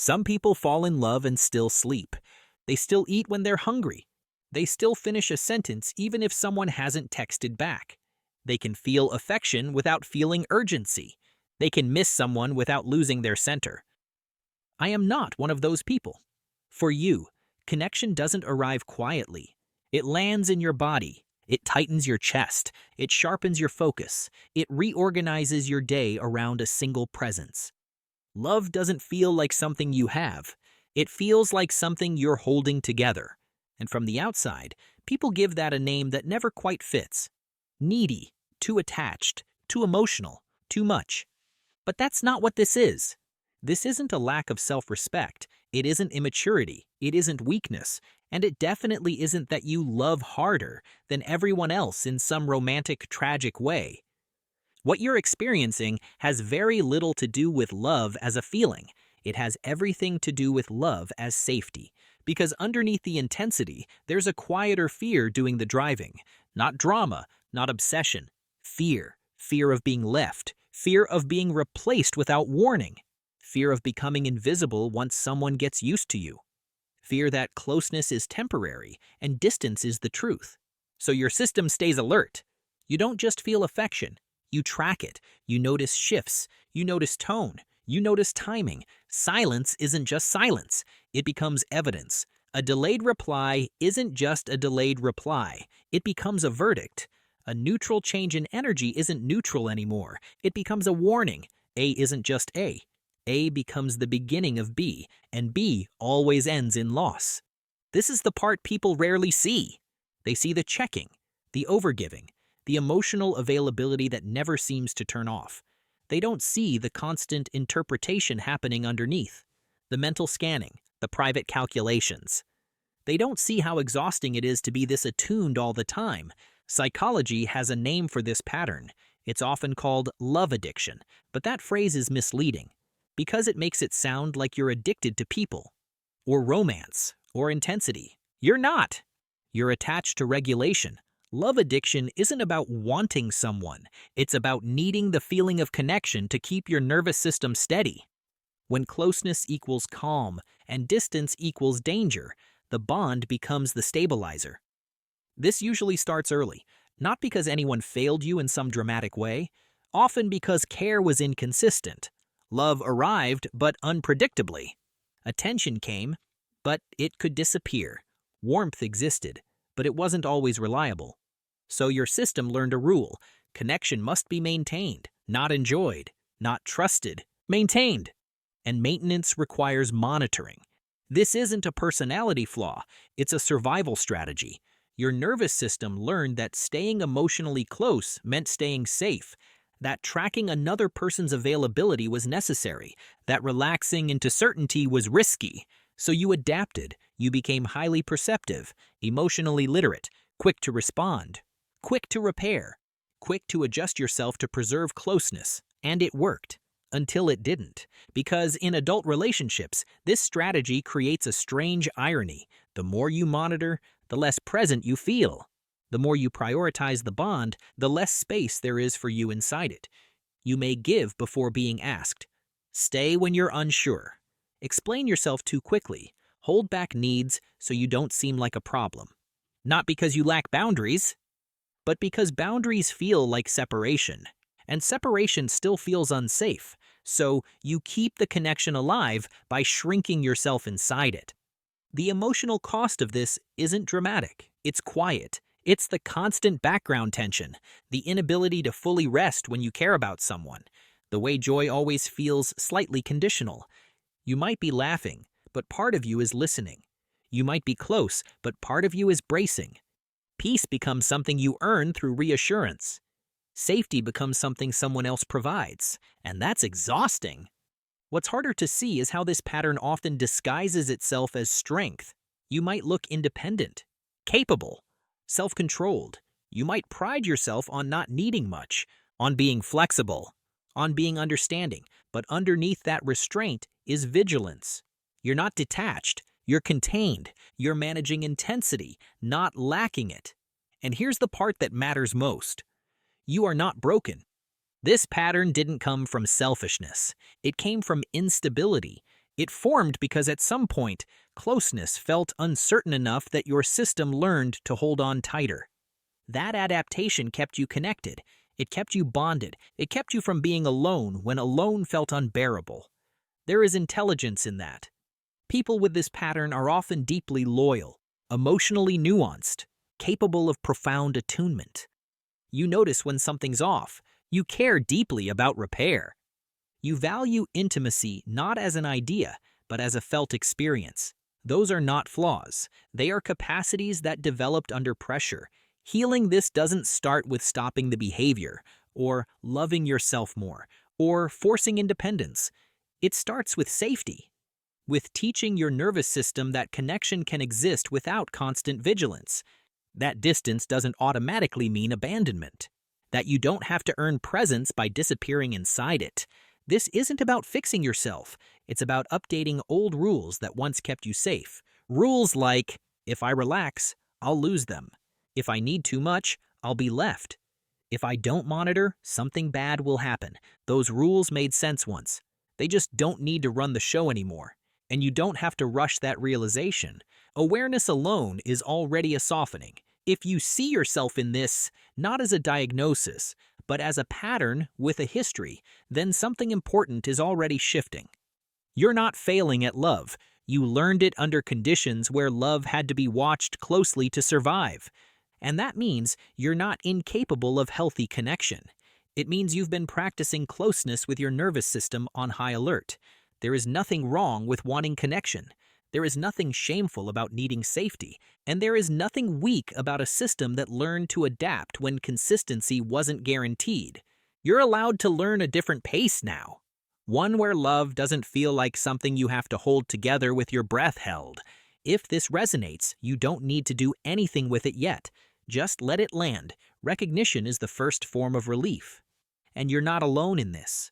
Some people fall in love and still sleep. They still eat when they're hungry. They still finish a sentence even if someone hasn't texted back. They can feel affection without feeling urgency. They can miss someone without losing their center. I am not one of those people. For you, connection doesn't arrive quietly. It lands in your body. It tightens your chest. It sharpens your focus. It reorganizes your day around a single presence. Love doesn't feel like something you have. It feels like something you're holding together. And from the outside, people give that a name that never quite fits. Needy, too attached, too emotional, too much. But that's not what this is. This isn't a lack of self-respect. It isn't immaturity. It isn't weakness. And it definitely isn't that you love harder than everyone else in some romantic, tragic way. What you're experiencing has very little to do with love as a feeling. It has everything to do with love as safety. Because underneath the intensity, there's a quieter fear doing the driving. Not drama, not obsession. Fear. Fear of being left. Fear of being replaced without warning. Fear of becoming invisible once someone gets used to you. Fear that closeness is temporary and distance is the truth. So your system stays alert. You don't just feel affection. You track it. You notice shifts. You notice tone. You notice timing. Silence isn't just silence. It becomes evidence. A delayed reply isn't just a delayed reply. It becomes a verdict. A neutral change in energy isn't neutral anymore. It becomes a warning. A isn't just A. A becomes the beginning of B, and B always ends in loss. This is the part people rarely see. They see the checking, the overgiving, the emotional availability that never seems to turn off. They don't see the constant interpretation happening underneath, the mental scanning, the private calculations. They don't see how exhausting it is to be this attuned all the time. Psychology has a name for this pattern. It's often called love addiction, but that phrase is misleading because it makes it sound like you're addicted to people, or romance, or intensity. You're not. You're attached to regulation. Love addiction isn't about wanting someone. It's about needing the feeling of connection to keep your nervous system steady. When closeness equals calm and distance equals danger, the bond becomes the stabilizer. This usually starts early, not because anyone failed you in some dramatic way, often because care was inconsistent. Love arrived, but unpredictably. Attention came, but it could disappear. Warmth existed, but it wasn't always reliable. So your system learned a rule. Connection must be maintained, not enjoyed, not trusted, maintained. And maintenance requires monitoring. This isn't a personality flaw, it's a survival strategy. Your nervous system learned that staying emotionally close meant staying safe, that tracking another person's availability was necessary, that relaxing into certainty was risky. So you adapted. You became highly perceptive, emotionally literate, quick to respond, quick to repair, quick to adjust yourself to preserve closeness. And it worked. Until it didn't. Because in adult relationships, this strategy creates a strange irony. The more you monitor, the less present you feel. The more you prioritize the bond, the less space there is for you inside it. You may give before being asked. Stay when you're unsure. Explain yourself too quickly. Hold back needs so you don't seem like a problem. Not because you lack boundaries, but because boundaries feel like separation. And separation still feels unsafe, so you keep the connection alive by shrinking yourself inside it. The emotional cost of this isn't dramatic. It's quiet. It's the constant background tension, the inability to fully rest when you care about someone, the way joy always feels slightly conditional. You might be laughing, but part of you is listening. You might be close, but part of you is bracing. Peace becomes something you earn through reassurance. Safety becomes something someone else provides, and that's exhausting. What's harder to see is how this pattern often disguises itself as strength. You might look independent, capable, self-controlled. You might pride yourself on not needing much, on being flexible, on being understanding, but underneath that restraint is vigilance. You're not detached, you're contained, you're managing intensity, not lacking it. And here's the part that matters most. You are not broken. This pattern didn't come from selfishness. It came from instability. It formed because at some point, closeness felt uncertain enough that your system learned to hold on tighter. That adaptation kept you connected. It kept you bonded. It kept you from being alone when alone felt unbearable. There is intelligence in that. People with this pattern are often deeply loyal, emotionally nuanced, capable of profound attunement. You notice when something's off. You care deeply about repair. You value intimacy not as an idea, but as a felt experience. Those are not flaws. They are capacities that developed under pressure. Healing this doesn't start with stopping the behavior, or loving yourself more, or forcing independence. It starts with safety, with teaching your nervous system that connection can exist without constant vigilance. That distance doesn't automatically mean abandonment, that you don't have to earn presence by disappearing inside it. This isn't about fixing yourself. It's about updating old rules that once kept you safe. Rules like, if I relax, I'll lose them. If I need too much, I'll be left. If I don't monitor, something bad will happen. Those rules made sense once. They just don't need to run the show anymore. And you don't have to rush that realization. Awareness alone is already a softening. If you see yourself in this, not as a diagnosis, but as a pattern with a history, then something important is already shifting. You're not failing at love. You learned it under conditions where love had to be watched closely to survive. And that means you're not incapable of healthy connection. It means you've been practicing closeness with your nervous system on high alert. There is nothing wrong with wanting connection. There is nothing shameful about needing safety, and there is nothing weak about a system that learned to adapt when consistency wasn't guaranteed. You're allowed to learn a different pace now. One where love doesn't feel like something you have to hold together with your breath held. If this resonates, you don't need to do anything with it yet. Just let it land. Recognition is the first form of relief. And you're not alone in this.